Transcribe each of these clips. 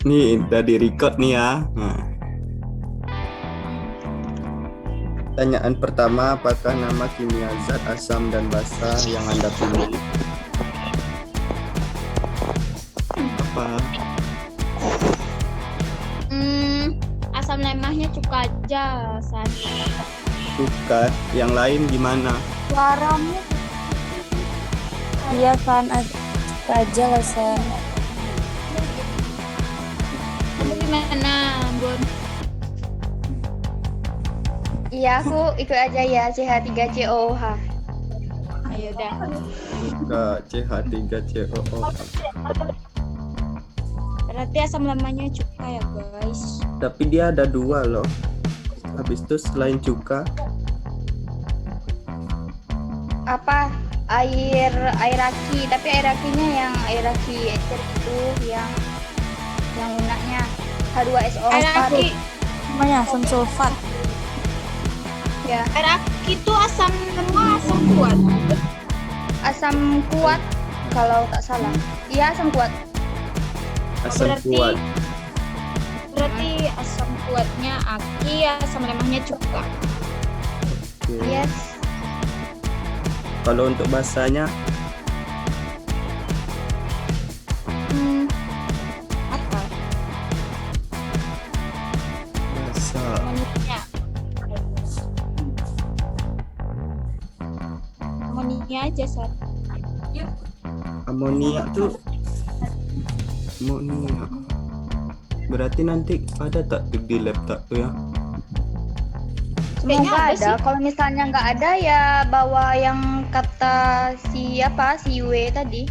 Nih udah di record nih ya. Nah, pertanyaan pertama, apakah nama kimia zat asam dan basa yang Anda pilih? Apa? Asam lemahnya cuka aja, San. Suka. Yang lain gimana? Garamnya Iya kan, aja lah San. kamu gimana, Bun? Iya, aku ikut aja ya, CH3COOH. Ayo dah. Suka CH3COO. Berarti asam lemahnya cuka ya, guys. Tapi dia ada dua loh. Habis itu selain cuka, Apa? Air aki, tapi air akinya yang air aki ecer itu yang lunaknya H2SO4. Air aki, Namanya asam sulfat. Ya, air aki itu asam lemah, asam kuat. asam kuat kalau tak salah. Iya, asam kuat. asam Berarti- kuat. Berarti asam kuatnya aki, asam lemahnya cuka. Oke. Yes. Kalau untuk basanya, Hmm, Apa? basa. Amonia. Amonia aja, San. Amonia tuh amonia. Berarti nanti ada tak tuh di laptop tuh ya? Kayaknya semoga ada ada. sih. Kalau misalnya nggak ada ya bawa yang kata si W tadi.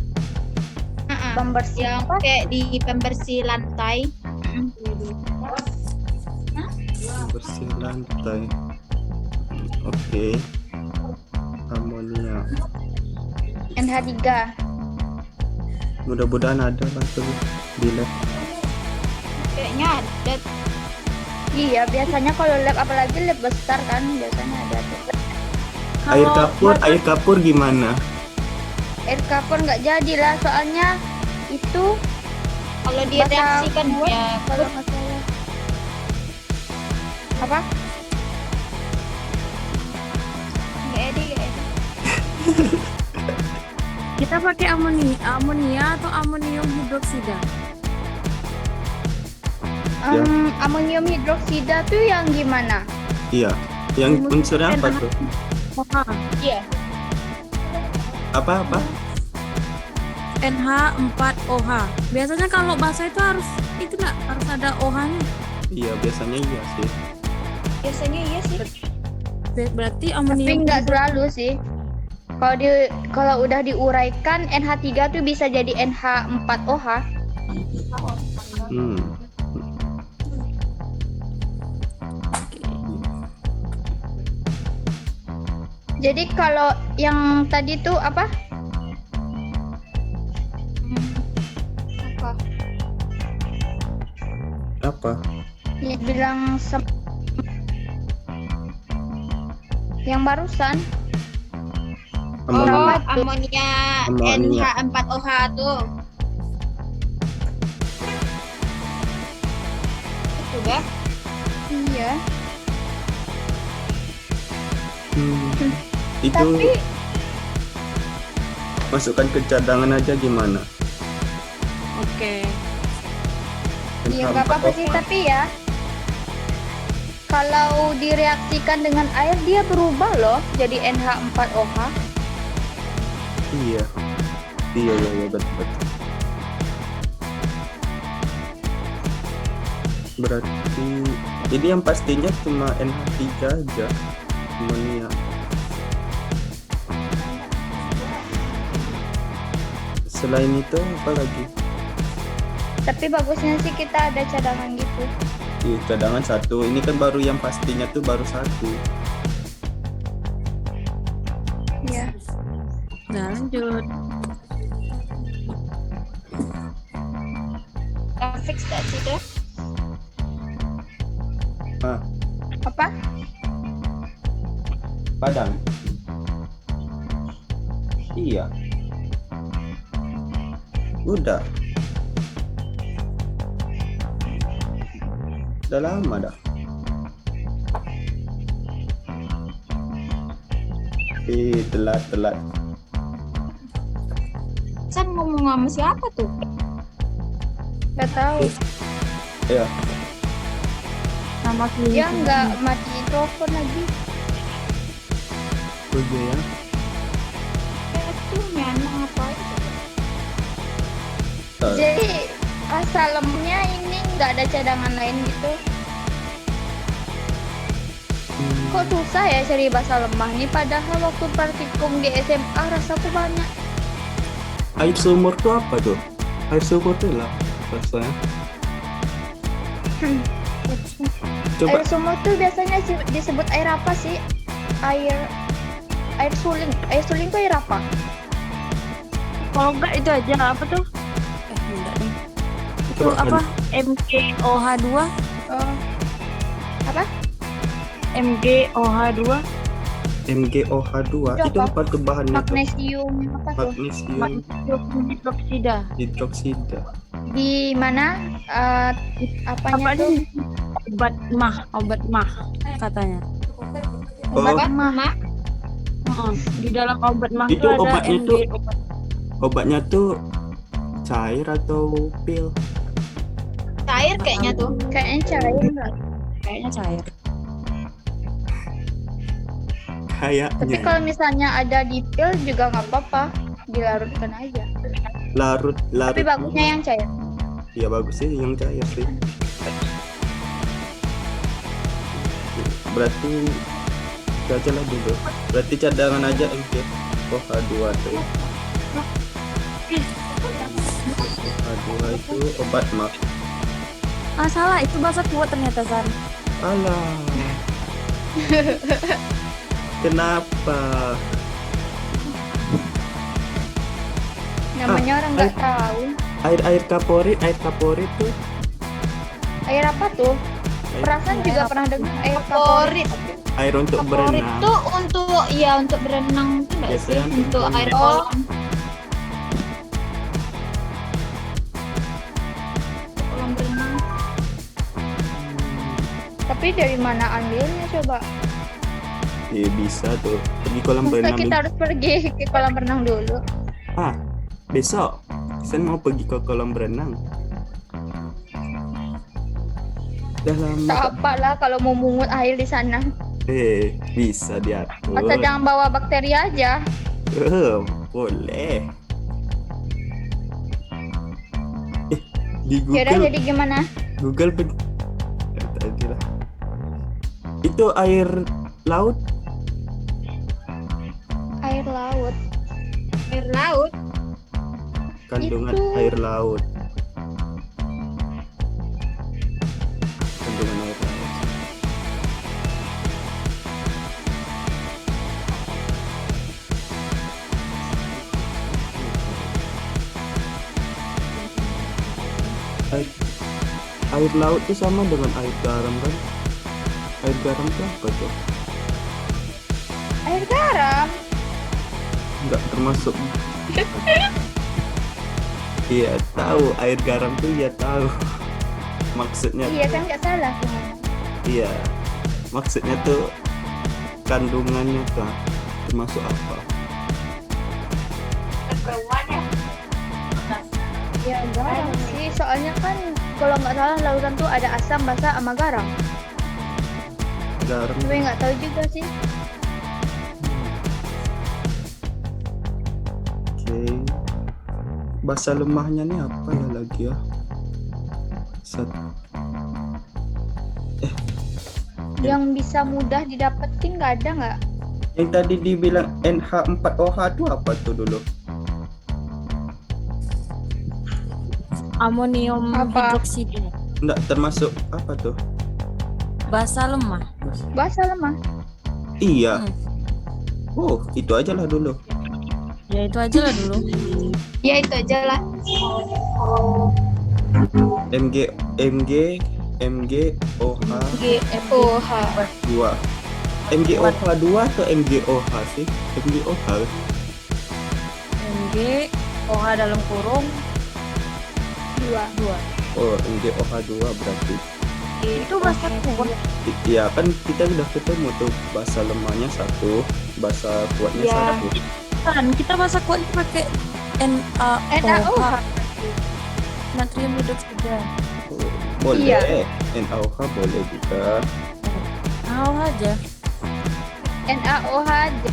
Pembersih Yang apa? kayak di pembersih lantai. Bersih lantai. Oke. Amonia. NH3. Mudah-mudahan ada lah tuh di lab. Kayaknya ada. Iya, biasanya kalau lab, apalagi lab besar kan, biasanya ada tuh. Air kapur gimana? Air kapur nggak jadi lah, soalnya itu Kalau dia Basa reaksikan kuat, ya kalau nggak salah. Apa? nggak ada. Kita pakai amonia atau amonium hidroksida. Ya. Amonium hidroksida tuh yang gimana? Iya. Yang unsurnya apa tuh? OH. Iya. Apa? NH4OH. Biasanya kalau basa itu harus harus ada OH-nya. Iya, biasanya iya sih. Biasanya iya sih. Berarti Tapi amonium nggak selalu sih. Kalau udah diuraikan NH3 tuh bisa jadi NH4OH. Hmm. Jadi kalau yang tadi tuh apa? Apa? Apa? Yang bilang yang barusan. Amonia. Amonia Amonia. NH4OH tuh. Itu dah. Iya. Itu Tapi masukkan ke cadangan aja gimana? Oke. ya nggak apa-apa sih, tapi ya kalau direaksikan dengan air dia berubah loh jadi NH4OH. Iya. Iya betul. Berarti jadi yang pastinya cuma NH3 aja. Amonia. Selain itu apa lagi? Tapi bagusnya sih kita ada cadangan gitu. Iya, cadangan satu. Ini kan baru yang pastinya tuh baru satu. Iya. Nah, lanjut. Kita fix tak sih dah. Ah, Apa? padang. Iya. Udah. Sudah lama dah. Telat. Sam ngomong sama siapa tuh? Nggak tahu. Ya, Nama klinik. Dia nggak mati mikrofon lagi. oke ya. Itu memang apa itu? Jadi salemnya ini nggak ada cadangan lain gitu. Kok susah ya cari bahasa lemah nih, padahal waktu praktikum di SMA rasaku banyak. Air sumur tuh apa tuh? Air sumur tuh lah rasanya. Coba Air sumur tuh biasanya disebut air apa sih? Air suling. Air suling tuh air apa? Kalau enggak itu aja apa tuh? Enggak nih. Itu Coba apa? MgOH2. Oh. Apa? MgOH2. MgOH2 Itu itu apa? apa tuh bahannya tuh? Magnesium apa tuh? Magnesium Magnesium hidroksida. hidroksida. Di mana apanya Apa tuh? nih? Obat mah katanya. Oh, Obat mah? Di dalam obat mah Itu itu ada obatnya MG. tuh obatnya tuh cair atau pil? Cair kayaknya tuh. Kayaknya cair nggak? Kayaknya cair. Tapi Kayaknya kalau misalnya ada di pil juga nggak apa-apa, dilarutkan aja. larut. Tapi bagusnya yang cair. Ya bagus sih yang cair sih. Berarti itu aja lah dulu. Berarti cadangan aja MgOH2 tuh. OH2 itu obat mah. Ah salah, itu bahasa kuat ternyata San. Alah. Kenapa? Namanya orang nggak tahu. Air kaporit tuh. Air apa tuh? Perasaan juga pernah dengar air kaporit. Favorit. Air untuk Favorit berenang. tuh untuk berenang tuh enggak sih? Biasanya Untuk berenang. air Oh. kolam. Kolam berenang. Tapi dari mana ambilnya coba? Ya bisa tuh. Pergi kolam Masa berenang. kita harus pergi ke kolam renang dulu? Ah, besok saya mau pergi ke kolam berenang. Udah lama. Tak apa lah kalau mau mungut air di sana. Bisa diatur. Asal jangan bawa bakteri aja. Boleh. Di Yaudah, Google jadi gimana? tadi lah. Itu air laut. Air laut. Air laut. Kandungan Itu- air laut. Kandungan air laut. Air laut itu sama dengan air garam kan? Air garam itu apa tuh? Air garam. Enggak termasuk. Iya tahu air garam tuh ya tahu. Maksudnya Iya kan nggak salah. iya. Maksudnya tuh kandungannya tuh termasuk apa? Ya garam sih. Soalnya kan kalau nggak salah lautan tuh ada asam, basa, sama garam. Garam. Tapi nggak tahu juga sih. Oke. Bahasa lemahnya nih apa ya lagi ya? Yang bisa mudah didapetin nggak ada nggak? Yang tadi dibilang NH4OH itu apa tuh dulu? Amonium Apa? hidroksida. Enggak termasuk apa tuh? Basa lemah. Basa lemah. Iya. Oh, itu aja lah dulu. Ya itu aja lah dulu. Ya itu aja lah. MgOH2. GFOH. MgOH2 atau MgOH sih? MgOH. MgOH dalam kurung 2. 2. Oh, MgOH2 berarti. Itu bahasa kuat. Iya kan kita udah ketemu tuh bahasa lemahnya satu, bahasa kuatnya Iya. satu. Kan kita bahasa kuat pakai NaOH. natrium hidroksida. Boleh, Iya. NaOH boleh juga. NaOH aja. NaOH aja.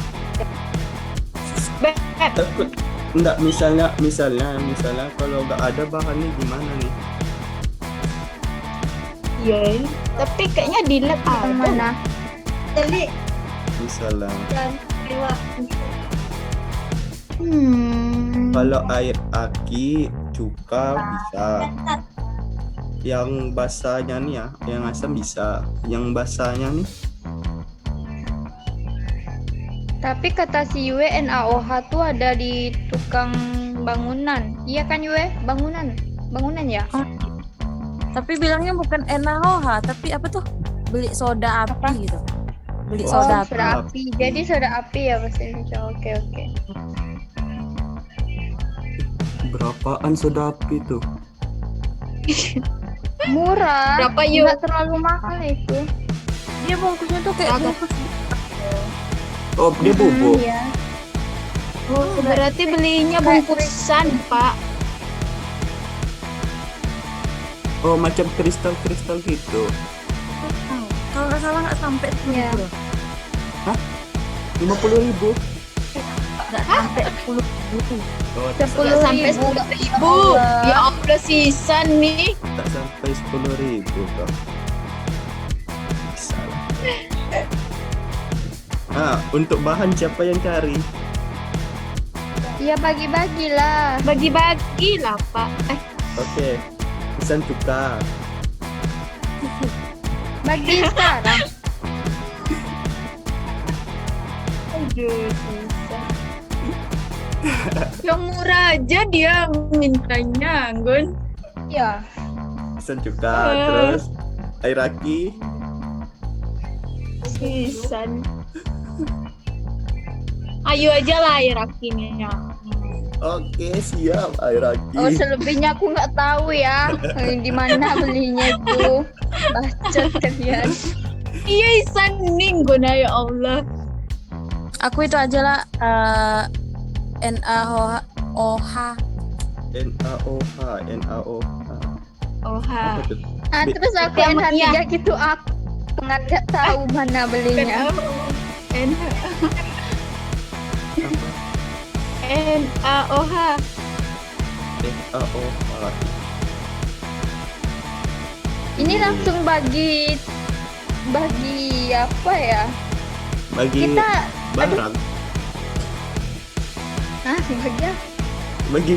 Takut enggak misalnya kalau nggak ada bahannya gimana nih? Iya. Tapi kayaknya di lab Yang ada. mana? Jadi Misalnya dan lewat. kalau air aki, cuka bisa. Yang basahnya nih ya, yang asam bisa. Yang basahnya nih Tapi kata si Yue NaOH tuh ada di tukang bangunan. Iya kan Yue? Bangunan. Bangunan ya? Tapi bilangnya bukan NaOH, tapi apa tuh? Beli soda api gitu. Beli soda api. soda api. Jadi soda api ya bahasa Indonesia. Oke. berapaan soda api tuh? Murah. Berapa, Yu? Nggak terlalu mahal itu. Dia bungkusnya tuh kayak Agak. bungkus. Oh, dia bubuk. Iya. Oh, berarti belinya bungkusan, Pak. Oh, macam kristal-kristal gitu. Kalau nggak salah nggak sampai 10 Iya. loh. 50.000. Nggak sampai 10 ribu. Oh, Nggak sampai 10.000. Ya Allah, sisa nih. tak sampai 10.000 kok. Bisa lah. Untuk bahan siapa yang cari? Iya bagi-bagilah. Bagi-bagi lah, Pak. Oke, pesan cuka. Bagi sekarang. Aduh, susah. Yang murah aja dia mintanya, Gun. Iya. Pesan cuka, terus air aki. Sisan. Ayo aja lah air akinya. Oke, siap air aki. Oh selebihnya aku nggak tahu ya. Di mana belinya itu. Bacot kalian. Iya, Isan nih, Gun, ya Allah. Aku itu aja lah NaOH. NaOH. Oha. Apa tuh? Terus aku Yang NH3 gitu aku nggak tahu mana belinya. NaOH. NaOH. Ini langsung bagi apa ya? Bagi Kita barang. bagi apa? Bagi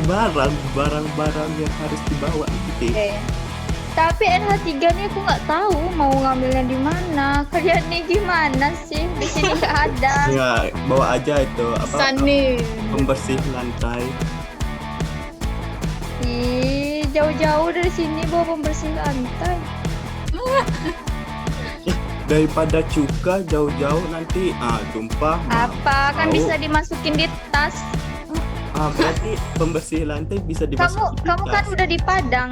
barang-barang yang harus dibawa nanti. Oke. Tapi NH3 nih aku nggak tahu mau ngambilnya di mana. Kalian nih gimana sih? Di sini nggak ada. Ya, bawa aja itu Isan nih. pembersih lantai. Ih, jauh-jauh dari sini bawa pembersih lantai. Daripada cuka jauh-jauh nanti tumpah. Apa? Kan Tahu. bisa dimasukin di tas. Berarti pembersih lantai bisa dimasukin di Kamu kan tas. udah di Padang.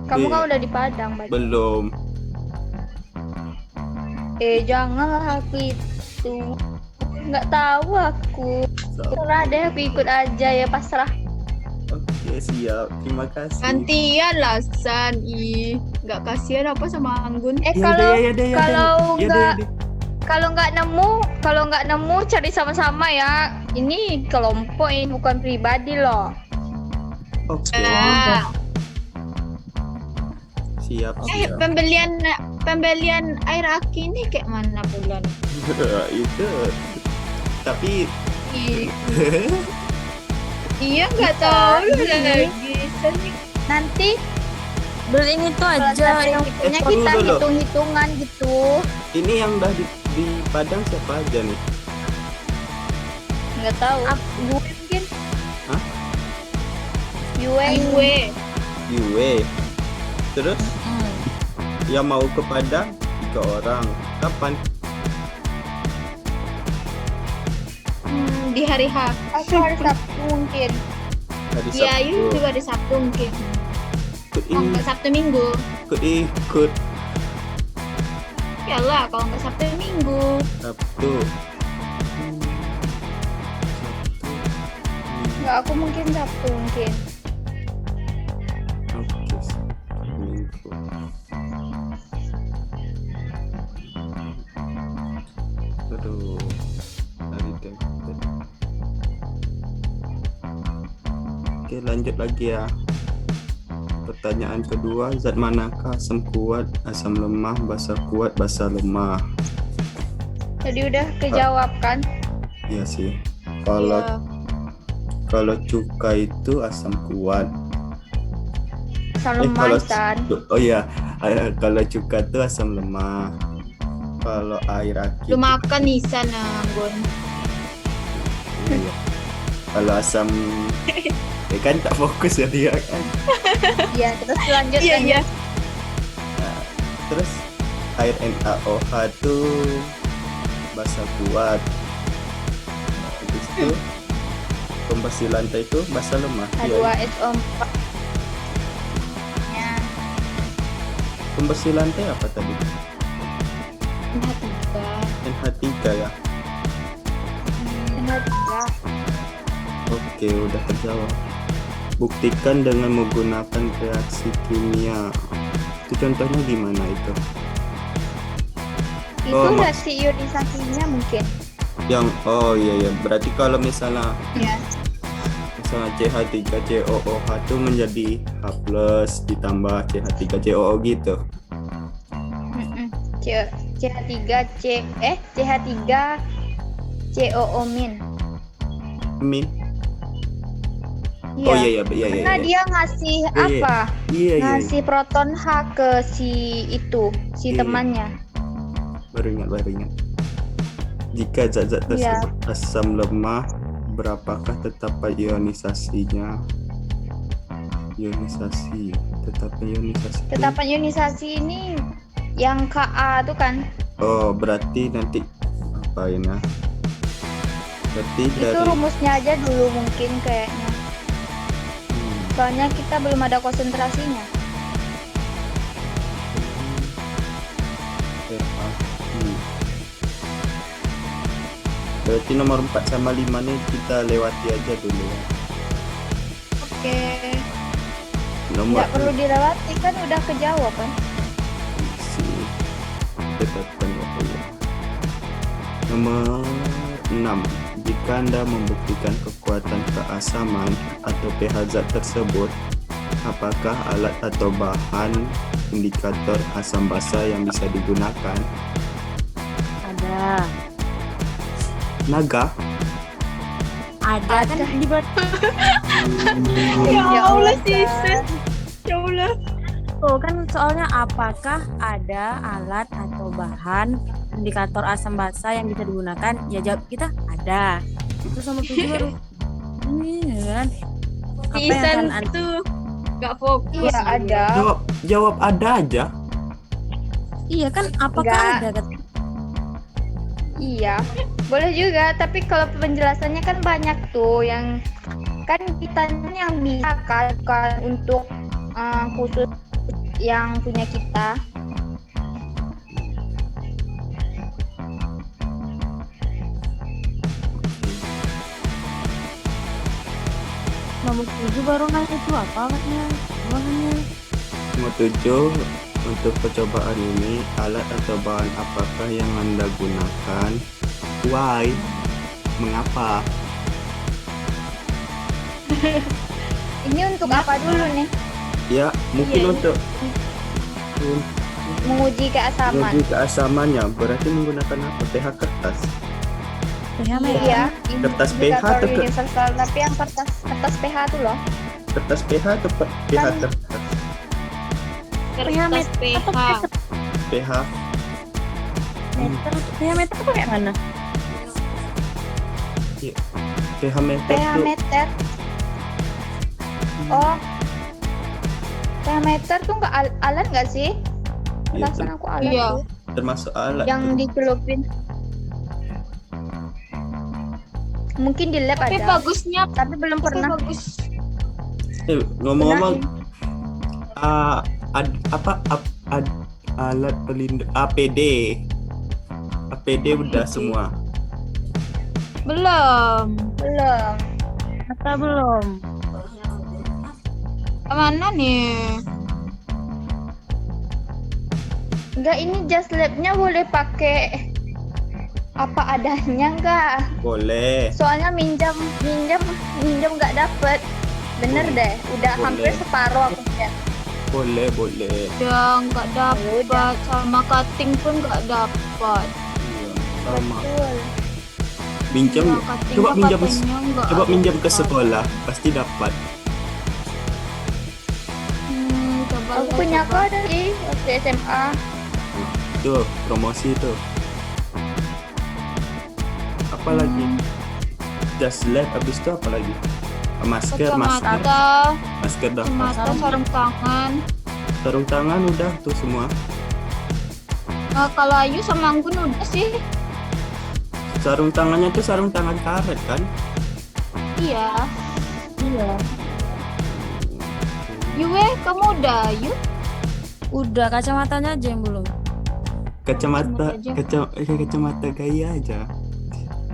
Kamu Iya. kan udah di Padang, Bang. Belum. Janganlah aku itu. Nggak tahu aku. Terserah deh, aku ikut aja ya, pasrah. Oke, siap. Terima kasih. Gantian lah, San. Ih, nggak kasihan apa sama Anggun? Ya Kalau udah, ya udah, ya udah. kalau Ya udah, nggak ya udah. kalau nggak nemu cari sama-sama ya. Ini kelompok ini bukan pribadi loh. Oke, Ah, siap. siap. pembelian air aki ini kayak mana bulan? Itu. Tapi Ih, iya nggak tahu lagi. San. Nanti Beliin itu kalau aja yang sertifikatnya tunggu kita dulu. hitung-hitungan gitu. ini yang udah di Padang siapa aja nih? Nggak tahu. Yue mungkin. Hah? Yue. Gue. Yue. Terus yang mau ke Padang 3 orang. Kapan? Di hari H. Aku hari Sabtu mungkin. Hari Iya, Sabtu. itu juga hari Sabtu mungkin. Ikut Oh, nggak Sabtu Minggu. ikut Iyalah, kalau nggak Sabtu Minggu. Sabtu. Enggak, aku mungkin Sabtu mungkin. Oke, Minggu. Aduh, hari template. Oke, lanjut lagi ya. Pertanyaan kedua, zat manakah asam kuat, asam lemah, basa kuat, basa lemah? Jadi udah kejawab kan? Iya sih. Kalau Iya. kalau cuka itu asam kuat. Asam lemah kalau San. oh iya, kalau cuka itu asam lemah. Kalau air aki Lu makan Nisan, Anggun. iya. Kalau asam ya kan tak fokus ya dia kan. Iya, terus lanjut Iya, lanjut. iya. Nah, terus air NaOH tuh basa kuat. Habis itu pembersih lantai itu basa lemah. Iya. H2SO4. Ya, Pembersih lantai apa tadi? NH3. NH3 ya. benar juga. Oke, udah terjawab. Buktikan dengan menggunakan reaksi kimia. Itu contohnya gimana itu? Itu Oh, reaksi ionisasinya mungkin. Yang iya, berarti kalau misalnya Iya. CH3COOH itu menjadi H+ ditambah CH3COO gitu. Mm-mm. CH3COO min. Min. Iya. Oh iya. Karena dia ngasih Iya, iya. apa? Iya. Ngasih proton H ke si itu, si Iya. temannya. Baru ingat. Jika zat-zat Iya. tersebut asam lemah, berapakah tetapan ionisasinya? Tetapan ionisasi. Tetapan ionisasi ini yang Ka tuh kan, Oh, berarti nanti apain ya? Berarti itu dari rumusnya aja dulu mungkin kayaknya. Soalnya kita belum ada konsentrasinya. RAI. Berarti nomor 4 sama 5 nih kita lewati aja dulu ya. Oke. Nomor Nggak perlu dilewati kan udah kejawab kan. si tetapan ya. Nomor 6. Jika Anda membuktikan kekuatan keasaman atau pH zat tersebut, apakah alat atau bahan indikator asam basa yang bisa digunakan? Ada. Naga? Ada kan di Ya Allah, San. Sisan. Ya Allah. Tuh kan soalnya apakah ada alat atau bahan indikator asam basa yang bisa digunakan? Ya jawab kita ada. Terus nomor 7 baru ini kan. Apa yang Sisan akan tuh nggak fokus. Iya ada. Jawab ada aja. Iya kan apakah Enggak. ada kan? Iya, boleh juga. Tapi kalau penjelasannya kan banyak tuh yang kan kita yang bisa kan untuk khusus yang punya kita. Nomor 7 baru nanya itu apa alatnya? Bahannya. Nomor 7. Untuk percobaan ini, alat atau bahan apakah yang Anda gunakan? Why? Mengapa? Ini untuk apa dulu nih? Ya, mungkin Iya, untuk Menguji keasaman. menguji keasamannya. Berarti menggunakan apa? pH kertas. pH merah. Iya, ini Kertas indikator pH atau universal, tapi yang kertas pH tuh loh. Kertas pH atau pH Kan- kertas? Kertas PH. pH. Meter. pH meter apa kayak mana? pH meter pH tuh meter. Oh, pH meter tuh nggak alat nggak sih? Iya, Perasaan aku alat Iya. tuh. termasuk alat. Yang dicelupin. Mungkin di lab Tapi ada, bagusnya tapi belum pernah. bagus. Ngomong-ngomong, Pernah Alat pelindung APD. APD udah semua. Belum. Belum. Mata belum. Mana nih? Enggak, ini Just Lab-nya boleh pakai apa adanya enggak? Boleh. Soalnya minjam nggak dapet. Bener deh, udah Boleh. hampir separuh aku lihat. Boleh. Ya nggak Udah. dapat, sama cutting pun nggak dapat. Iya, sama. Betul. Minjam. Ya, cutting Coba mah minjam. katanya nggak Coba ada minjam ke dapat. sekolah, pasti dapat. Coba Aku lihat, punya coba. kok dari waktu SMA. Tuh, promosi tuh. Apa lagi? Just Lab, habis itu apa lagi? Masker. Kacamata, Masker dah. kacamata, sarung tangan. Sarung tangan udah tuh semua. Kalau Ayu sama Anggun udah sih. Sarung tangannya tuh sarung tangan karet kan? Iya. Iya. Yue, kamu udah Ayu? Udah, kacamatanya aja yang belum. Kacamata Kacamata aja. kacamata gaya aja.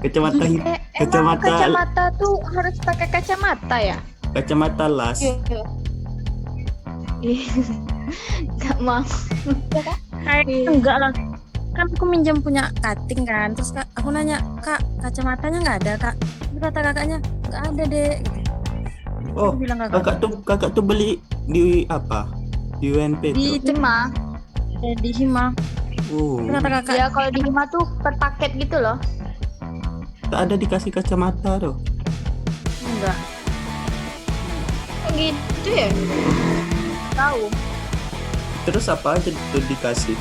Kacamata Emang Kacamata- kacamata tuh harus pakai kacamata ya? kacamata las. Iya. Nggak mau. Enggak lah. Kan aku minjam punya cutting kan. Terus aku nanya, "Kak, kacamatanya nggak ada, Kak?" Terus kata kakaknya, "Nggak ada, Dek." Gitu. Oh, Aku bilang kakak tuh beli di apa? Di UNP Di tuh. Hima. di Hima. Oh, Terus kata kakak, Ya kalau di Hima tuh per paket gitu loh. tak ada dikasih kacamata tuh. enggak. Gitu ya? Tahu. Terus apa aja tuh dikasih?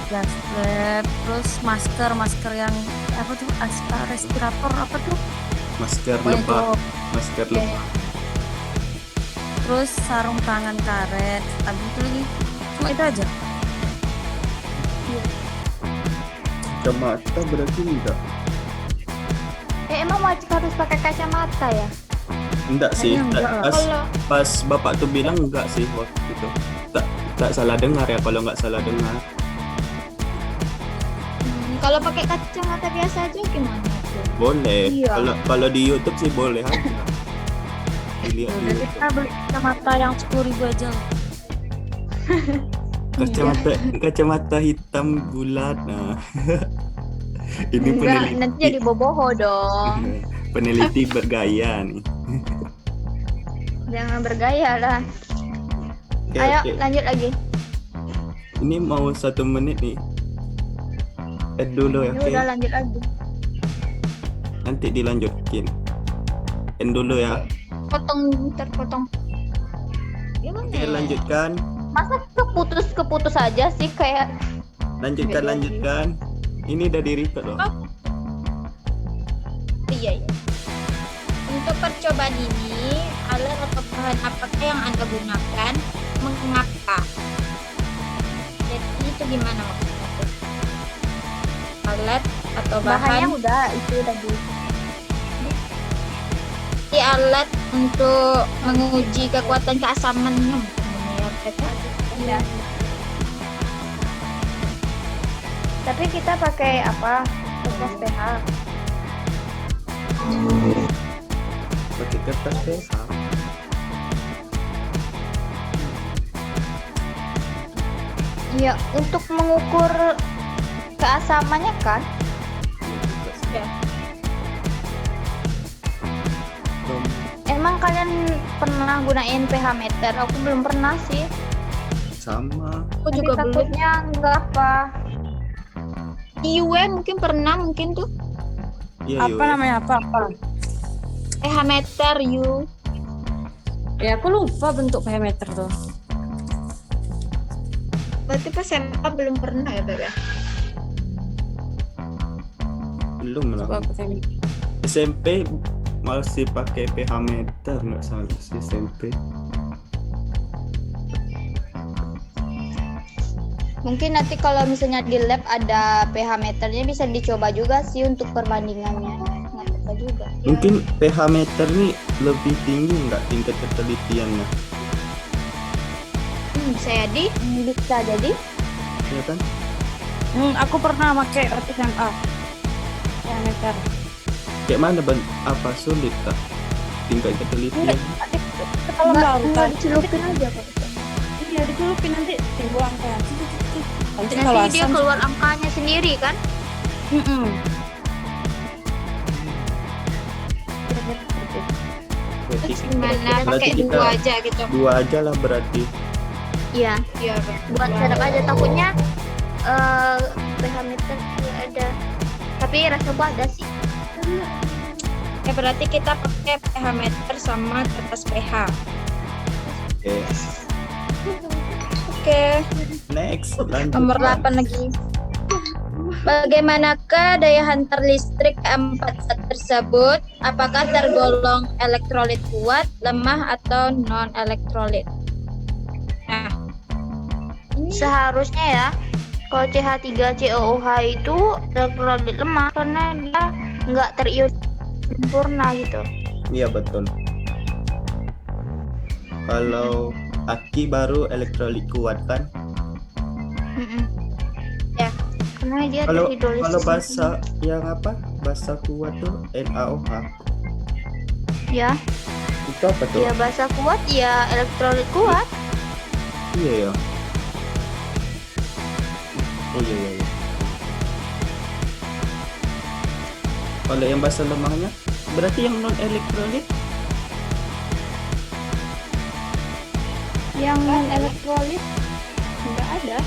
Just Lab, terus masker yang apa tuh, respirator apa tuh? Masker Pokoknya lebah, itu. masker lebah. Terus sarung tangan karet. Habis itu lagi cuma itu aja. Kacamata berarti enggak? Emang wajib harus pakai kacamata ya? Enggak sih. Kayaknya enggak lah. Kalau Pas bapak tuh bilang enggak sih waktu itu. Tak salah dengar ya kalau nggak salah dengar. kalau pakai kacamata biasa aja gimana tuh? Boleh. Iya. Kalau di YouTube sih boleh aja. Dilihat di Udah, YouTube. kita beli kacamata yang 10.000 aja lah. Kacamata hitam bulat. Nah. Ini Enggak, nanti jadi boboho dong. peneliti bergaya nih. Jangan bergaya lah. Oke, Ayo oke. lanjut lagi. Ini mau 1 menit nih. Dulu ya, Ini oke? udah lanjut lagi. Nanti dilanjutin. Dulu ya. Terpotong. Gimana Oke, ya? lanjutkan. Masa keputus aja sih kayak Lanjutkan. Ini udah di record loh. Iya. Untuk percobaan ini, alat atau bahan apakah yang Anda gunakan? Mengapa? Jadi itu gimana maksudnya? tuh? Alat atau bahannya bahan udah itu tadi. di alat untuk menguji kekuatan keasamannya. Iya. Tapi kita pakai apa? Kertas pH. Pakai kertas pH. Iya, untuk mengukur keasamannya kan? Ya. Emang kalian pernah gunain pH meter? Aku belum pernah sih. Sama. Aku Tapi juga belum. takutnya enggak apa. IUE mungkin pernah tuh. Iya, Apa namanya apa? Meter you. Ya aku lupa bentuk pH meter tuh. Berarti pas SMA belum pernah ya, Beb? Belum lah. Coba aku tanya. SMP masih pakai pH meter, nggak salah sih SMP. Mungkin nanti kalau misalnya di lab ada pH meternya bisa dicoba juga sih untuk perbandingannya. Nggak apa juga. Mungkin pH meter nih lebih tinggi nggak tingkat ketelitiannya? Bisa jadi. Bisa jadi. ya kan? Aku pernah pakai roti SMA diameter. Kayak mana apa sulit kak? Tingkat ketelitian. Kalau Nggak larutan dicelupin aja kok. iya dicelupin nanti dibuang kan. Nanti kalau Nanti dia asam keluar angkanya sendiri kan? mm-mm. Berarti, Terus gimana? berarti Pakai kita dua aja gitu. dua aja lah berarti. Iya. Iya. Buat setup aja takutnya pH meter nggak ada. Tapi rasaku ada sih. Ya berarti kita pakai pH meter sama kertas pH. Oke. Oke. Next, lanjut. Nomor 8 lagi. Bagaimanakah daya hantar listrik M4 zat tersebut? Apakah tergolong elektrolit kuat, lemah, atau non elektrolit? Nah, ini Seharusnya ya, kalau CH3COOH itu elektrolit lemah karena dia nggak terion sempurna gitu. Iya betul. Kalau aki baru elektrolit kuat kan? Mm-mm. Ya. Karena dia Kalau terhidrolisis. kalau basa yang apa? Basa kuat tuh NaOH. Ya, Itu apa tuh? dia basa kuat ya elektrolit kuat. Iya ya. Oh iya iya. Iya. Kalau yang basa lemahnya berarti yang non elektrolit? Yang non elektrolit nggak ada.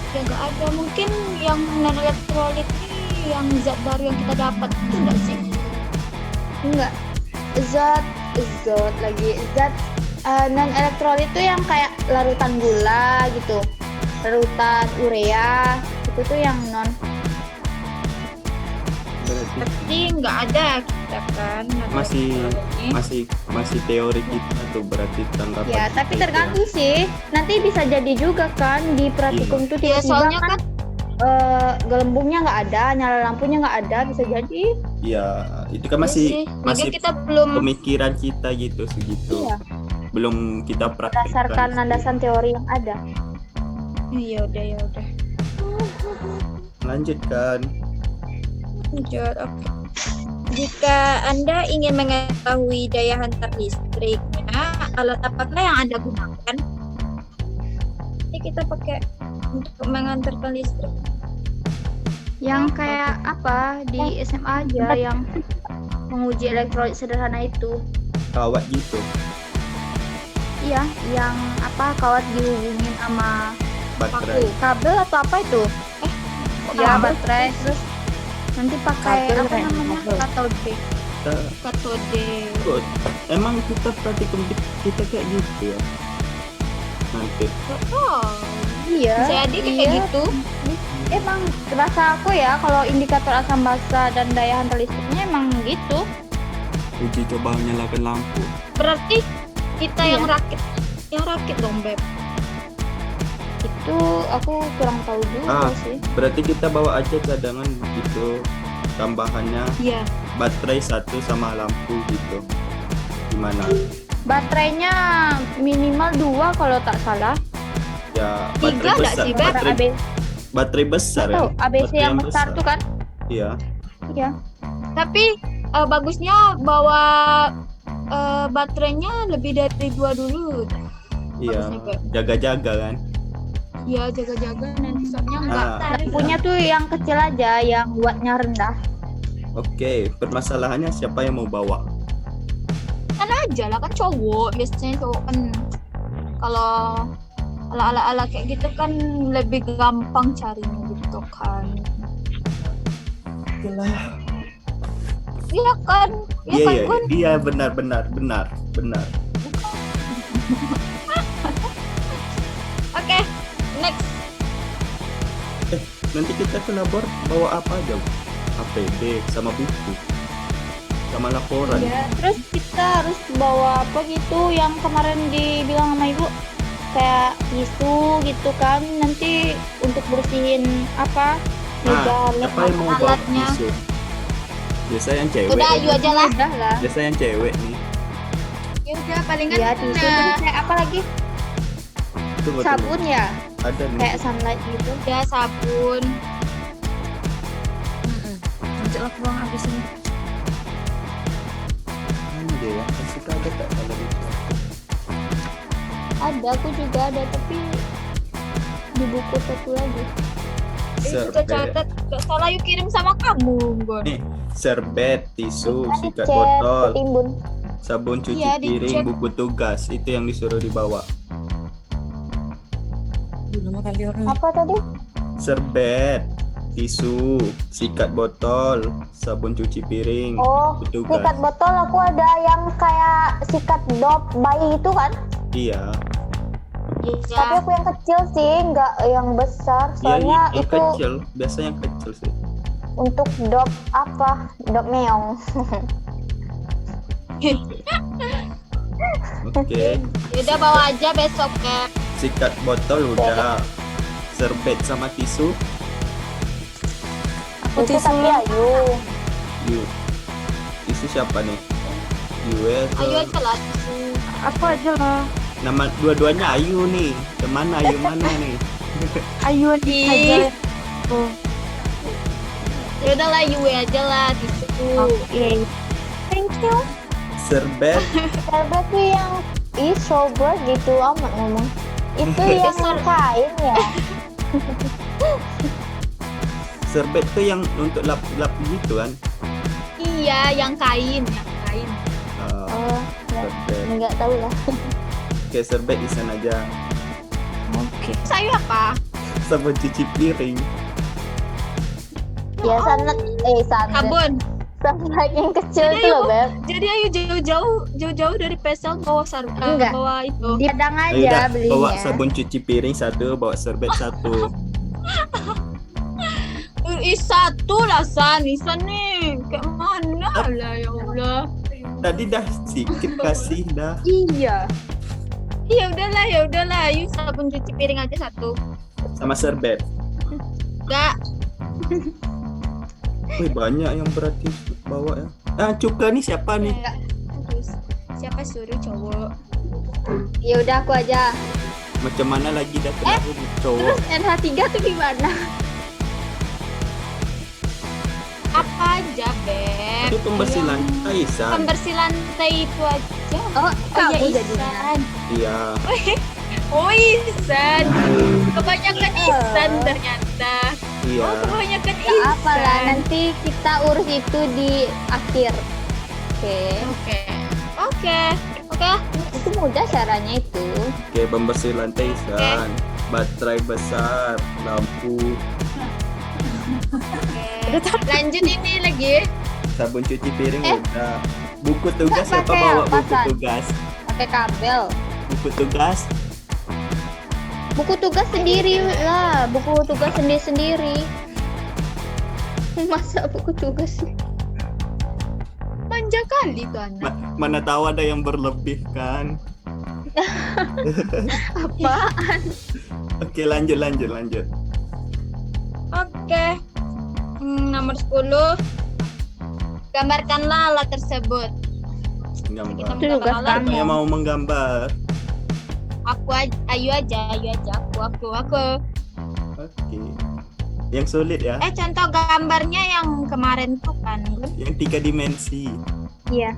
ya nggak ada. Mungkin yang non elektrolit ini yang zat baru yang kita dapat itu enggak sih? Enggak. Zat lagi zat non elektrolit itu yang kayak larutan gula gitu, larutan urea itu tuh yang non. Berarti Berarti nggak ada kita kan. non Masih- elektrolit. masih teori kita tuh berarti tanggapan. Ya, kita tapi itu. tergantung sih. Nanti bisa jadi juga kan di praktikum tuh Ya, tiba-tiba soalnya kan gelembungnya nggak ada, nyala lampunya nggak ada, bisa jadi. Iya, itu kan Iya masih sih. masih Jadi kita belum pemikiran kita gitu segitu. Iya. Belum kita praktekkan. Berdasarkan landasan teori yang ada. ya udah. Lanjutkan. Lanjut, oke. Jika Anda ingin mengetahui daya hantar listriknya, alat apakah yang Anda gunakan? Ini kita pakai untuk menghantarkan listrik. Yang kayak apa di SMA aja yang menguji elektrolit sederhana itu. Kawat gitu. Iya, yang apa kawat dihubungin sama Baterai. kabel atau apa itu? Ya, baterai. Terus nanti pakai Kabel, apa Ren, namanya? kabel. Katode. Kita, Katode. kok, emang kita praktikum kita kayak gitu ya? Nanti. Oh, Iya. bisa jadi kayak iya. gitu. Emang rasa aku ya kalau indikator asam basa dan daya hantar listriknya emang gitu. Uji coba menyalakan lampu. Berarti kita Iya. yang rakit dong, Beb. Itu aku kurang tahu juga Ah. sih. Berarti kita bawa aja cadangan gitu. Tambahannya Iya. baterai satu sama lampu gitu. Gimana? Baterainya minimal 2 kalau tak salah. Ya Tiga baterai nggak besar. sih, Beb? Baterai besar ya. Tahu ABC Baterai yang besar tuh kan? Iya. Iya. Tapi bagusnya bawa baterainya lebih dari 2 dulu. Iya. Bagusnya, Beb. Jaga-jaga kan. Iya, jaga-jaga nanti soalnya enggak Ah. Punya tuh yang kecil aja, yang wattnya rendah. Oke, permasalahannya siapa yang mau bawa? aja lah, kan cowok biasanya cowok kan kalau ala-ala kayak gitu kan lebih gampang carinya gitu kan. Itulah. Iya kan? Iya kan, iya Gun? iya benar. Oke, next. Nanti kita ke labor bawa apa aja? APD sama buku sama laporan. Iya, terus kita harus bawa apa gitu yang kemarin dibilang sama ibu, kayak tisu gitu kan, nanti untuk bersihin apa meja Siapa yang mau bawa alatnya. tisu? Biasa yang cewek. Udah, ayo aja lah. udah lah. Biasa yang cewek nih. Ya udah, palingan Iya, tisu terus kayak apa lagi? Tunggu, Sabun ya, Ada nih. kayak sunlight gitu. Ya sabun. Lanjutlah buang abis ini. Anjir ya. Pasti ada tak kalau itu. Ada, aku juga ada, tapi di buku satu lagi. Kita Serbet. catat. Gak salah yuk kirim sama kamu, Gon. Nih, serbet, tisu, Kan sikat dicet, botol, ketimbun. sabun cuci Iya, piring, dicet. buku tugas. Itu yang disuruh dibawa. Belum kali orang. Apa tadi? Serbet, tisu, sikat botol, sabun cuci piring, Oh, buku sikat tugas. botol aku ada yang kayak sikat dop bayi itu kan? Iya. Tapi Iya. aku yang kecil sih, nggak yang besar. Iya, Soalnya yang itu kecil. Biasa yang kecil sih. untuk dop apa? Dop meong. Oke. Udah bawa aja besok ya. Sikat botol udah. Serbet sama tisu. Aku Itu tisu. tapi Ayu. Yuk. Tisu siapa nih? Yue atau- Ayo aja lah. tisu. Aku aja lah. Nama dua-duanya Ayu nih. Kemana Ayu mana nih? Ayo Ih. aja. Oh, Ya udah lah, Yue aja lah tisu. oke. Thank you. Serbet. Serbet tuh yang sober gitu amat ngomong. Itu yang Besar. kain ya. Serbet tuh yang untuk lap-lap gitu kan. Iya, yang kain. Ah, Oh, ya. serbet. Nggak tahu lah. Oke, serbet di sana aja. Oke. Saya apa? Sabun cuci piring. Ya sanat, Sabun. sunlight yang kecil Jadi, itu loh, Beb. Jadi ayo jauh-jauh dari pesel bawa Enggak. bawa itu. Di Padang Ayo aja dah, belinya. bawa sabun cuci piring satu, bawa serbet satu. Satu lah San nih. Kayak mana lah ya Allah. Tadi dah sedikit kasih dah. Iya. Ya udahlah. Ayo sabun cuci piring aja satu. Sama serbet. Enggak. Wih, banyak yang berarti bawa ya. Ah, Cuka nih siapa nih? Enggak. Terus siapa suruh cowok? Ya udah aku aja. Macam mana lagi dah kenapa cowok? Terus NH3 tuh gimana? Apa aja, Beb? Itu pembersih lantai, San. Pembersih lantai itu aja. Oh, kamu ya jadinya. Isan. Iya. Oh Isan. Kebanyakan Isan ternyata. Iya. Oh kebanyakan Gak apa lah, Isan. nanti kita urus itu di akhir. Oke. Oke. Itu mudah caranya itu. Oke, pembersih lantai, San. Baterai besar, lampu, Lanjut ini lagi. sabun cuci piring udah. Buku tugas Nggak siapa pakai bawa apa, buku San? tugas? Pakai kabel. Buku tugas Buku tugas sendiri lah, buku tugas sendiri-sendiri. Masa buku tugas sih? Manja kali tuh anak. mana tahu ada yang berlebih kan? Apaan? Oke, lanjut. Oke. Nomor 10. Gambarkanlah alat tersebut. Kita Gambar. Itu menggambar tugas alat. kamu. Yang mau menggambar. Ayo aja. Aku. Oke. Yang sulit ya? Contoh gambarnya yang kemarin tuh kan. Yang 3 dimensi. Iya.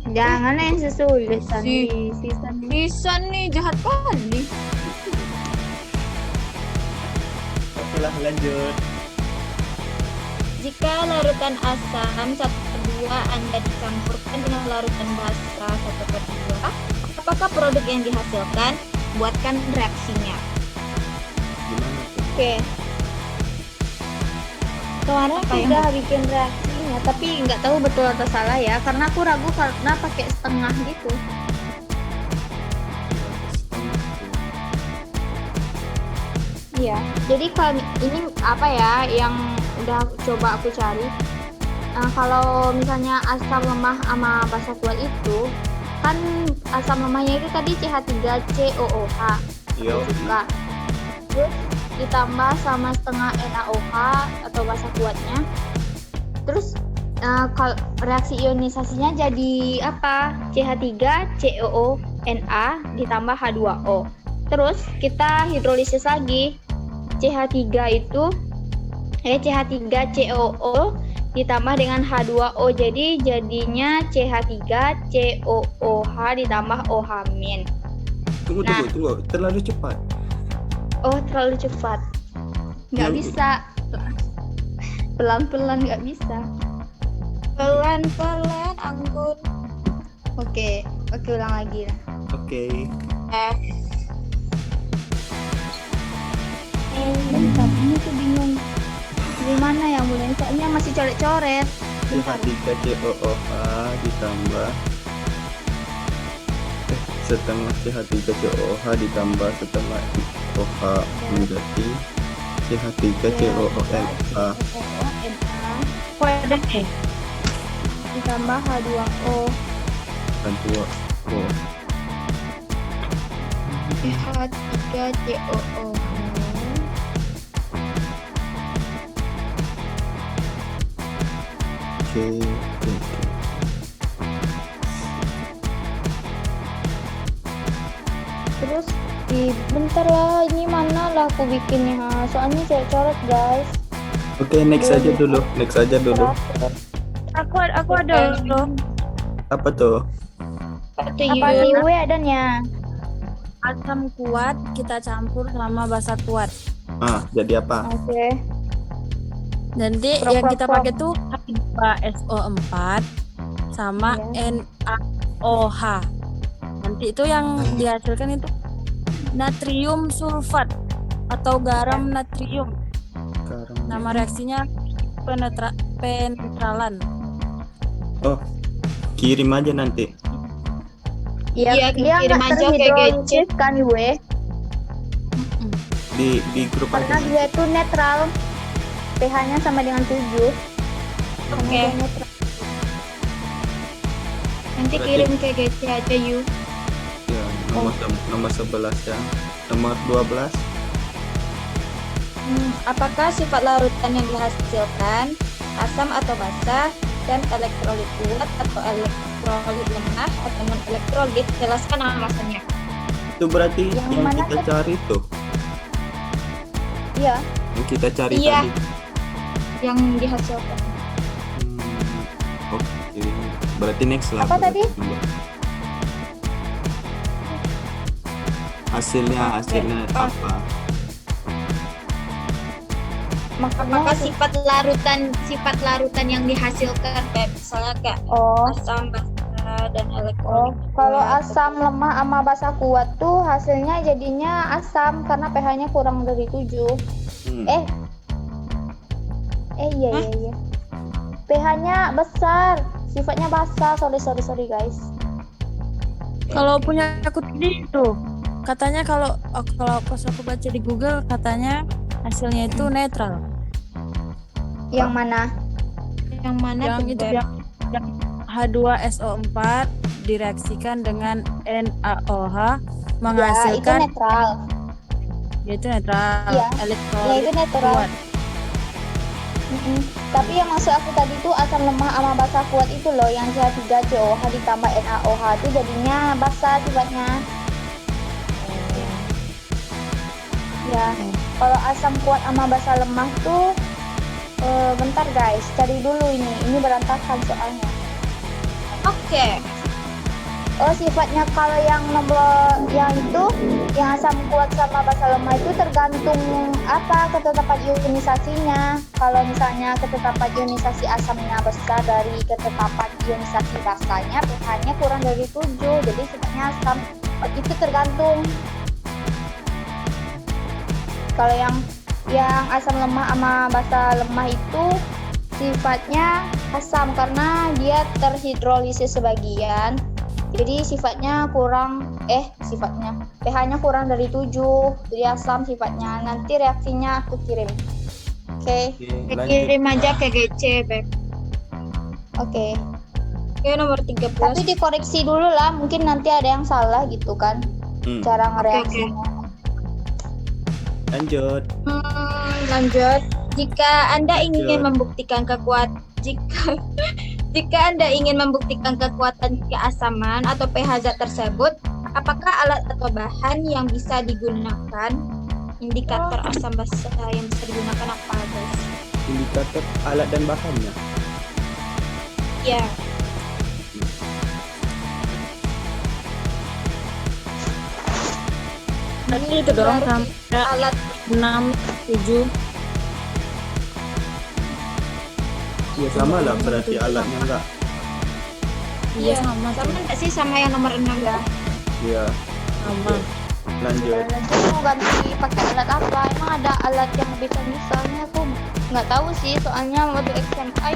Jangan yang sesulit Si- sisa Bisa nih jahat kali. Oke lah, lanjut. Jika larutan asam 1/2 Anda dicampurkan dengan larutan basa 1/2, apakah produk yang dihasilkan? Buatkan reaksinya. Gimana tuh? Oke. Kemarin Apa aku yang- udah bikin reaksinya, tapi nggak tahu betul atau salah ya, karena aku ragu karena pakai setengah gitu. Iya. Jadi kalau ini apa ya yang udah coba aku cari. Kalau misalnya asam lemah sama basa kuat itu kan asam lemahnya itu tadi CH3COOH Yo. suka. Terus ditambah sama setengah NaOH atau basa kuatnya. Terus kalau reaksi ionisasinya jadi apa? CH3COO Na ditambah H2O. Terus kita hidrolisis lagi. CH3COO ditambah dengan H2O. Jadi jadinya CH3COOH ditambah OH-. Tunggu. Terlalu cepat. Oh, terlalu cepat. Nggak Yang- bisa. Pelan-pelan nggak bisa. Pelan-pelan, Anggun. Oke, ulang lagi lah. Oke. Bentar, ini tuh bingung. Gimana yang mulai? Soalnya masih coret-coret. CH3COOH ditambah setengah CH3COOH ditambah setengah OH menjadi CH3COONH. Kok ada Ditambah H2O. dan 2 O. CH3COO. Oke. Terus bentar lah, ini mana lah aku bikinnya. Soalnya coret-coret, guys. Oke, next aja dulu. aku ada loh. Apa tuh? Apa Apa sih W adanya? Asam kuat kita campur sama basa kuat. Jadi apa? Oke. Nanti Prok, yang prok, kita prok. pakai tuh H2SO4 sama Iya. NaOH. Nanti itu yang dihasilkan itu natrium sulfat atau garam natrium. Sekarang. Nama reaksinya penetralan. Oh, kirim aja nanti. Iya, Dia kirim nggak aja ke terhidrolisis kan W, Di grup karena aja. dia itu netral. pH-nya sama dengan 7. Oke. Nanti Berarti- kirim ke GC aja yuk. Ya, nomor 11 ya. Nomor 12. Apakah sifat larutan yang dihasilkan asam atau basa dan elektrolit kuat atau elektrolit lemah atau non elektrolit? Jelaskan alasannya. Itu berarti Yang yang mana kita tuh? cari tuh. Iya. Yang kita cari Iya. tadi. Yang dihasilkan. Oke. Berarti next lah. Apa berarti tadi? dulu. Hasilnya apa? Maksudnya Apakah sifat larutan yang dihasilkan kayak misalnya kayak asam basa dan elektrolit kalau kuat. asam lemah sama basa kuat tuh hasilnya jadinya asam karena pH-nya kurang dari 7. Iya. pH-nya besar, sifatnya basa. Sorry guys. Kalau punya aku tadi itu katanya kalau pas aku baca di Google katanya hasilnya itu netral. Yang mana? Yang mana Yang tuh, itu Beb? yang H2SO4 direaksikan dengan NaOH Ya, itu menghasilkan netral. yaitu netral Iya. elektrolit Ya, itu netral. kuat. Tapi yang maksud aku tadi tuh asam lemah sama basa kuat itu loh, yang CH3COOH ditambah NaOH itu jadinya basa sifatnya. Ya, kalau asam kuat sama basa lemah tuh bentar guys, cari dulu ini berantakan soalnya. Oke. Oh, sifatnya kalau yang nomor yang itu, yang asam kuat sama basa lemah itu tergantung apa ketetapan ionisasinya. Kalau misalnya ketetapan ionisasi asamnya besar dari ketetapan ionisasi basanya, pH-nya kurang dari 7, jadi sifatnya asam. Itu tergantung. Kalau yang asam lemah sama basa lemah itu sifatnya asam karena dia terhidrolisis sebagian. Jadi sifatnya pH-nya kurang dari 7, jadi asam sifatnya. Nanti reaksinya aku kirim. Oke. Kirim aja ke GC, Beb. Oke. Oke, nomor 13. Tapi dikoreksi dulu lah, mungkin nanti ada yang salah gitu kan cara ngereaksinya. Lanjut. Lanjut. Jika Anda ingin Lanjut. membuktikan jika Anda ingin membuktikan kekuatan keasaman atau pH zat tersebut, apakah alat atau bahan yang bisa digunakan? Indikator asam basa yang bisa digunakan apa, guys? Indikator alat dan bahannya. Ya, Tadi itu dong baru sampai alat 6, 7. Ya sama lah berarti alatnya enggak. Iya, iya, sama sama tuh. nggak sih sama yang nomor 6 ya? Iya. Sama. Lanjut. Nanti mau ganti pakai alat apa? Emang ada alat yang bisa misalnya aku nggak tahu sih, soalnya waktu SMA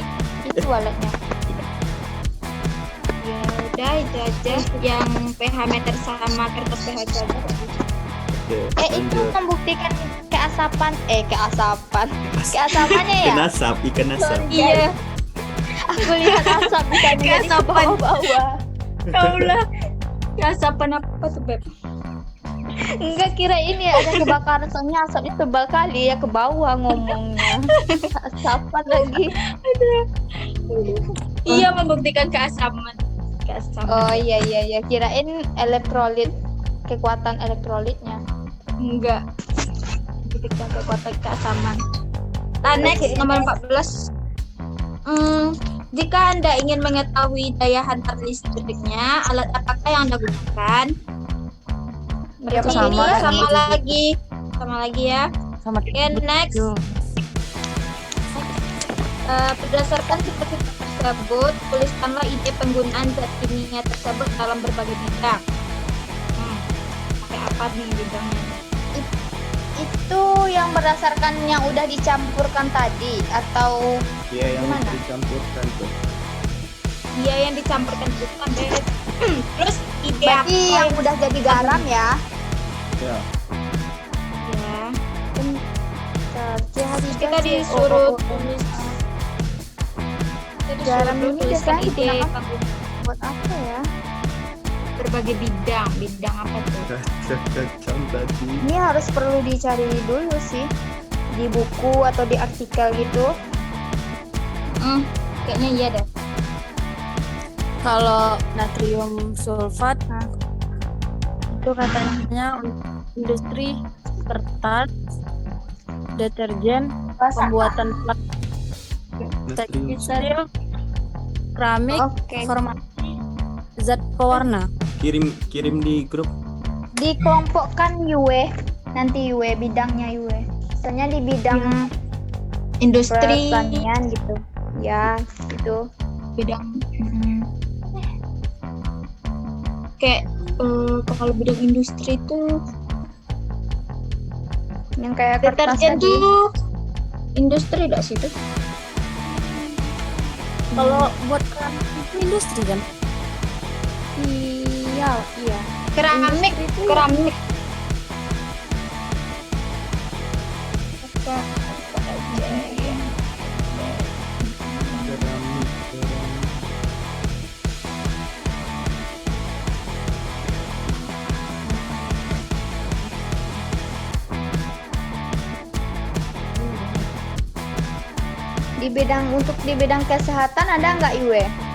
itu alatnya. Ya udah itu aja yang pH meter sama kertas pH aja. Oke, Itu lanjut. membuktikan keasapannya ya. Ikan asap. Iya, Aku lihat asap bisa menjadi ke Keasapan. bawah-bawah. kaulah. Keasapan apa tuh, Beb? Enggak, kira ini ada kebakaran, soalnya asapnya tebal kali ya, ke bawah ngomongnya. Asapan lagi. Iya, membuktikan keasaman. Oh iya, kirain elektrolit, kekuatan elektrolitnya. Enggak. Membuktikan kekuatan keasaman. Nah, next Oke, nomor next. 14. Jika Anda ingin mengetahui daya hantar listriknya, alat apakah yang Anda gunakan? Ya, Berarti sama ini lagi. sama lagi ya. Sama Oke, next. tuh. Berdasarkan cita-cita tersebut, tuliskanlah ide penggunaan zat kimia tersebut dalam berbagai bidang. Pakai apa nih bidangnya? Itu yang berdasarkan yang udah dicampurkan tadi atau Iya yang Gimana? dicampurkan tuh. Iya, yang dicampurkan itu kan, Beb. Terus ide berarti apa yang udah jadi garam ya? Ya. ya? Kita Kita disuruh tulis. Kita disuruh Garam ini tuliskan biasanya ide digunakan penggunaan buat apa ya? berbagai bidang. Bidang apa tuh? Kacang tadi. Ini harus perlu dicari dulu sih di buku atau di artikel gitu. Kayaknya iya deh. Kalau natrium sulfat itu katanya untuk industri kertas, deterjen, pembuatan Natrium. tekstil, keramik, Oke. farmasi, zat pewarna. Kirim di grup. Dikelompokkan UE, nanti UE bidangnya UE. Misalnya di bidang Industri, pertanian gitu. Ya, gitu. bidang kayak kalau bidang industri itu Yang kayak kertas deterjen tadi. tuh industri gak sih tuh? Kalau buat keramik itu industri kan? Iya. Keramik, Industri itu keramik. Keramik. di bidang kesehatan ada nggak UE?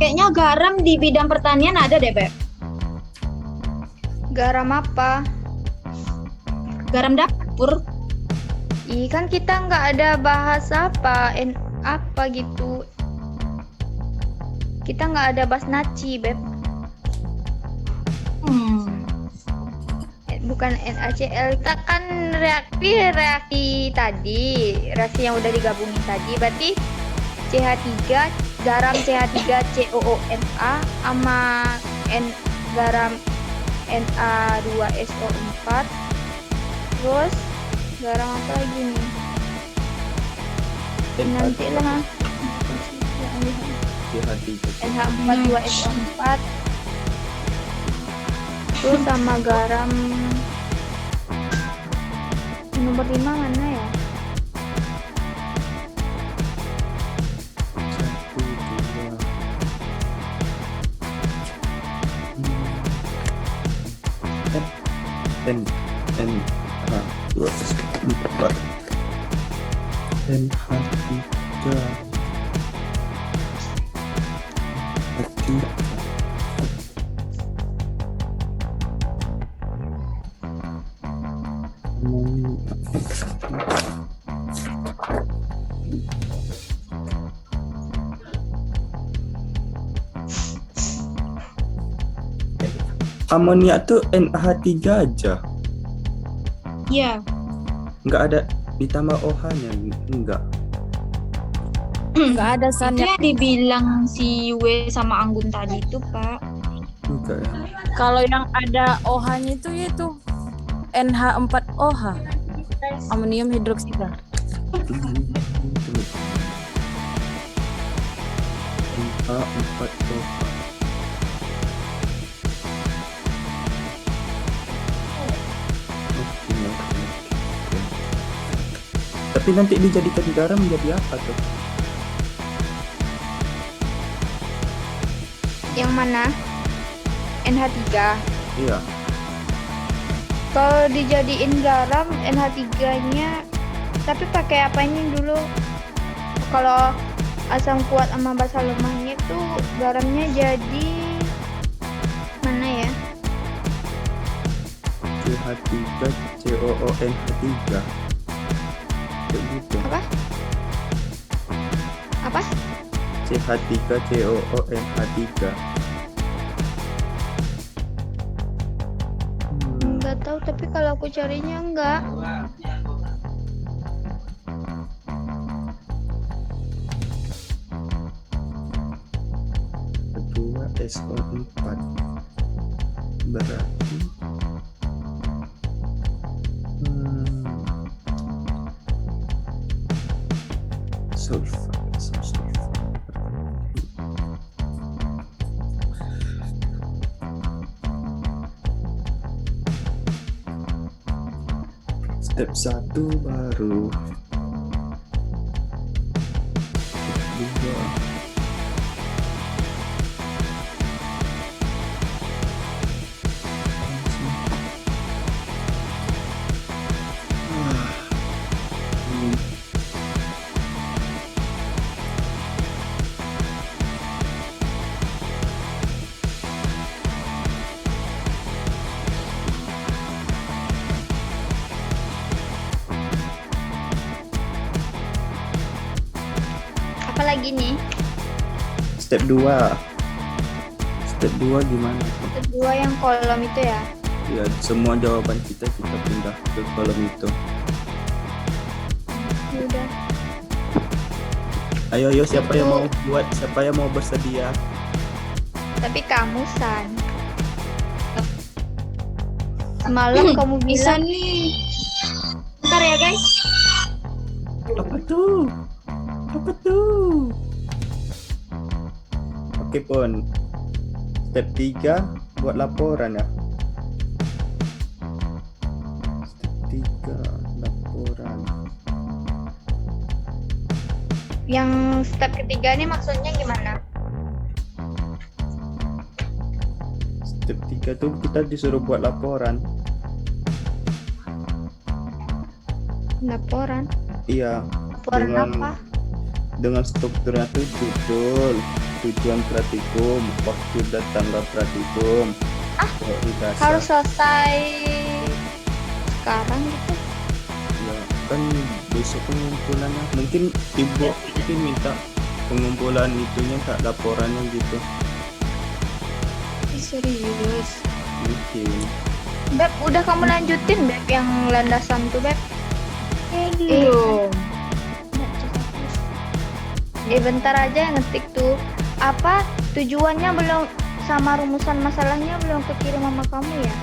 Kayaknya garam di bidang pertanian ada deh, Beb. Garam apa? Garam dapur. Kan kita nggak ada bahas apa gitu. Kita nggak ada bahas naci, Beb. Bukan NaCl. Kita kan reaksi tadi, reaksi yang udah digabungin tadi. Berarti CH3, garam CH3 COONA sama garam Na2SO4. Terus garam apa lagi nih? Nanti lah. CH3. NH42SO4. 1 sama garam nomor 5 mana ya? 1, 2. N H 2 4 NH 3 Amoniak tuh NH3 aja. Iya. Nggak ada ditambah OH-nya, enggak. Nggak ada Itu San. yang dibilang si W sama Anggun tadi itu, Pak. Enggak ya. Kalau yang ada OH-nya itu yaitu NH4OH, amonium hidroksida. NH4OH. Oke. Tapi nanti dijadikan garam menjadi apa tuh? Yang mana? NH3. Iya. Kalau dijadiin garam NH3-nya, tapi pakai apanya dulu? Kalau asam kuat sama basa lemahnya tuh garamnya jadi mana ya? CH3 COONH3. Kayak gitu. Apa? CH3 COONH3. Nggak tahu, tapi kalau aku carinya enggak. Kedua SO4 berarti sulfat. Step 1 baru. Step 2. Apa lagi nih? Step 2. Step 2 gimana? Kedua yang kolom itu ya. Ya, semua jawaban kita pindah ke kolom itu. Udah. Ayo siapa yang mau buat? Siapa yang mau bersedia? Tapi kamu San. Semalam kamu Bisa bilang nih. Bentar ya, guys. Apa tuh? Apa tuh? Oke, Pon. Step 3 buat laporan ya. Step 3 laporan. yang step ketiga ini maksudnya gimana? Step 3 tuh kita disuruh buat laporan. Laporan? Iya. Laporan apa? Dengan strukturnya tuh judul, tujuan praktikum, waktu dan tanggal praktikum, prioritas. Harus selesai sekarang gitu? Ya, kan besok pengumpulannya. Mungkin ibu minta pengumpulan itunya kak, laporannya gitu. Serius. Mungkin. Beb, udah kamu lanjutin Beb yang landasan tuh Beb? Belum. Bentar aja ngetik tuh. Apa tujuannya belum sama rumusan masalahnya belum kekirim sama kamu ya?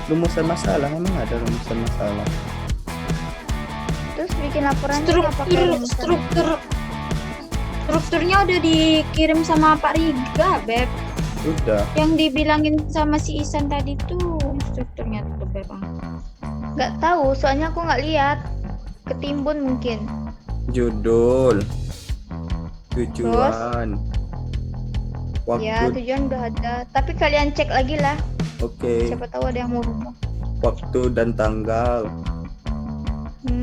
Rumusan masalah, emang ada rumusan masalah. Terus bikin laporannya nggak pakai rumusan? Strukturnya udah dikirim sama Pak Riga, Beb. Udah. Yang dibilangin sama si Isan tadi tuh instrukturnya tuh Bang. Nggak tahu, soalnya aku nggak lihat. Ketimbun mungkin. Judul. Tujuan. Ya, Waktu. tujuan udah ada. Tapi kalian cek lagi lah. Oke. Siapa tahu ada yang mau rubah. Waktu dan tanggal.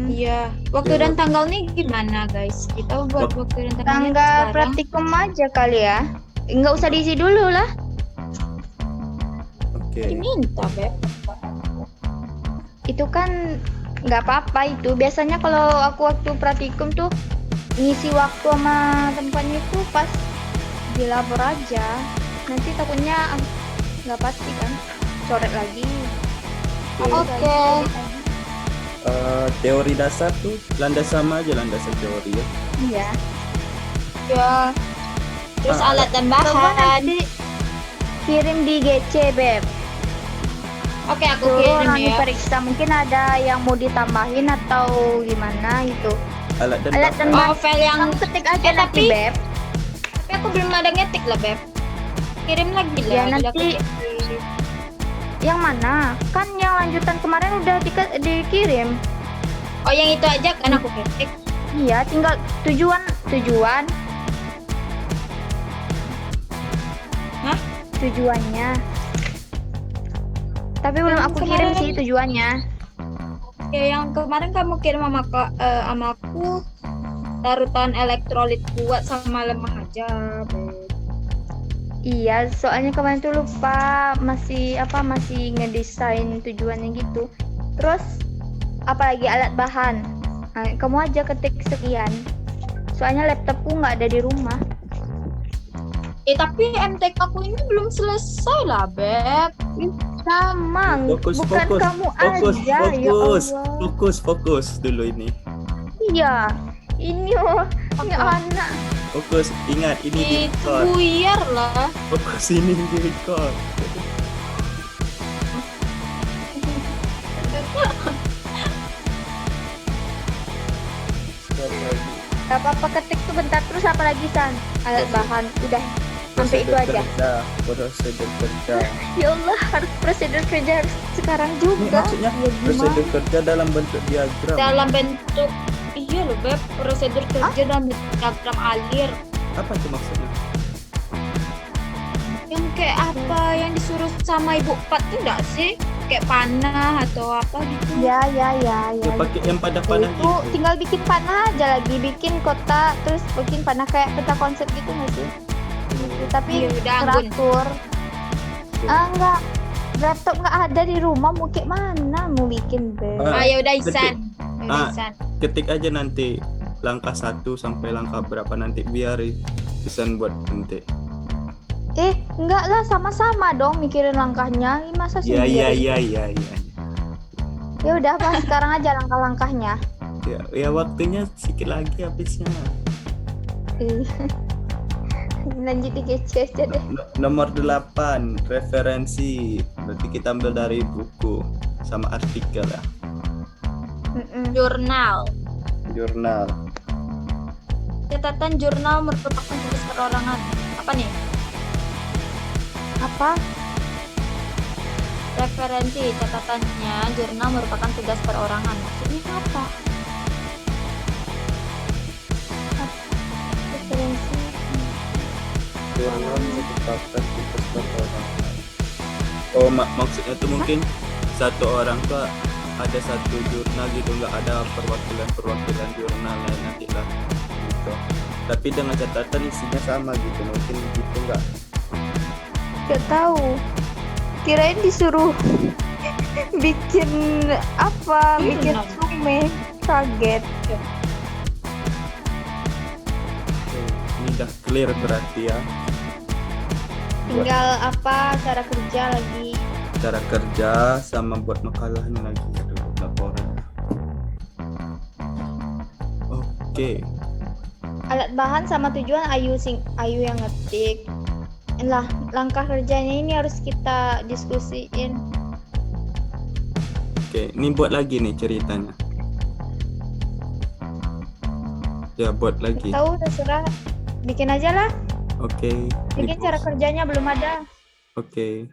Iya, waktu Oke, dan tanggal nih gimana guys? Kita buat waktu dan tanggalnya Tanggal sekarang. praktikum aja kali ya. Nggak usah diisi dulu lah. Oke. Diminta, Beb. Itu kan nggak apa-apa itu. Biasanya kalau aku waktu praktikum tuh ngisi waktu sama tempatnya itu pas di labor aja. Nanti takutnya nggak pasti kan. Coret lagi. Oke. Teori dasar tuh landas sama aja landasan teori ya. Iya. Ya. Terus Ah, alat dan Coba bahan. nanti kirim di GC, Beb. Oke, aku Tuh kirim nanti ya. periksa, mungkin ada yang mau ditambahin atau gimana gitu. Alat dan Alat dan bahan. Oh, file yang Kamu ketik aja nanti, tapi- Beb. tapi aku belum ada ngetik lah, Beb. Kirim lagi lah. Ya, bila aku nanti- ketik. Yang mana? Kan yang lanjutan kemarin udah dikirim. Oh, yang itu aja kan aku ketik. Iya, tinggal tujuan. Hah? Tujuannya. Tapi belum Yang aku kirim kemarin- sih tujuannya. Oke, yang kemarin kamu kirim sama aku tarutan elektrolit kuat sama lemah aja, Beb. Iya, soalnya kemarin tuh lupa masih ngedesain tujuannya gitu. Terus apalagi alat bahan. Nah, kamu aja ketik sekian. Soalnya laptopku nggak ada di rumah. Tapi MTK aku ini belum selesai lah, Beb. Sama, Fokus, bukan fokus, kamu fokus, aja ya fokus, Allah. fokus dulu ini. Iya, ini ini Apa? anak. Fokus, ingat ini di Itu record. buyar lah. Fokus ini di record. Gak apa-apa, ketik tuh bentar. Terus apa lagi, San? Alat bahan, udah sampai itu aja. Prosedur kerja. Ya Allah, harus prosedur kerja harus sekarang Ini juga. maksudnya Ya gimana? prosedur kerja dalam bentuk diagram. Dalam bentuk iya loh, Beb. Prosedur kerja dalam bentuk diagram alir. Apa itu maksudnya? Yang kayak apa yang disuruh sama Ibu Pat tuh enggak sih? Kayak panah atau apa gitu. Ya. Ya, pakai yang pada panah Itu gitu. tinggal bikin panah aja lagi, bikin kotak, terus bikin panah kayak peta konsep gitu nggak sih? Gitu. Tapi Iya, udah, Anggun. teratur. Enggak, laptop nggak ada di rumah, mau kayak mana mau bikin Beb? Ah, Ya udah ketik. Isan. Ya udah, Ah. Isan. Ketik aja nanti langkah 1 sampai langkah berapa nanti biar bisa buat nanti. Enggak lah, sama-sama dong mikirin langkahnya. Ih, masa Iya. sendiri? Ya udah, Pak, sekarang aja langkah-langkahnya. Ya waktunya sedikit lagi habisnya. Ih. Lanjut di GC aja deh. Nomor 8 referensi. Berarti kita ambil dari buku sama artikel ya. Jurnal. Jurnal. Catatan jurnal merupakan tugas perorangan. Apa nih? Apa? Referensi catatannya jurnal merupakan tugas perorangan. Maksudnya apa? Referensi. Jurnal merupakan tugas perorangan. Oh maksudnya tuh mungkin satu orang tuh ada satu jurnal gitu, nggak ada perwakilan jurnal lain nanti lah gitu. Tapi dengan catatan isinya sama gitu, mungkin gitu nggak? Gak tahu. Kirain disuruh bikin apa? Bikin resume. Kaget. Ini udah clear berarti ya. Tinggal apa cara kerja lagi. Cara kerja sama buat makalahnya lagi dulu laporan. Oke. Alat bahan sama tujuan Ayu yang ngetik. Lah, langkah kerjanya ini harus kita diskusiin. Oke, ini buat lagi nih ceritanya. Ya buat lagi. Tahu terserah. Bikin aja lah. Oke. Mungkin cara kerjanya belum ada. Oke.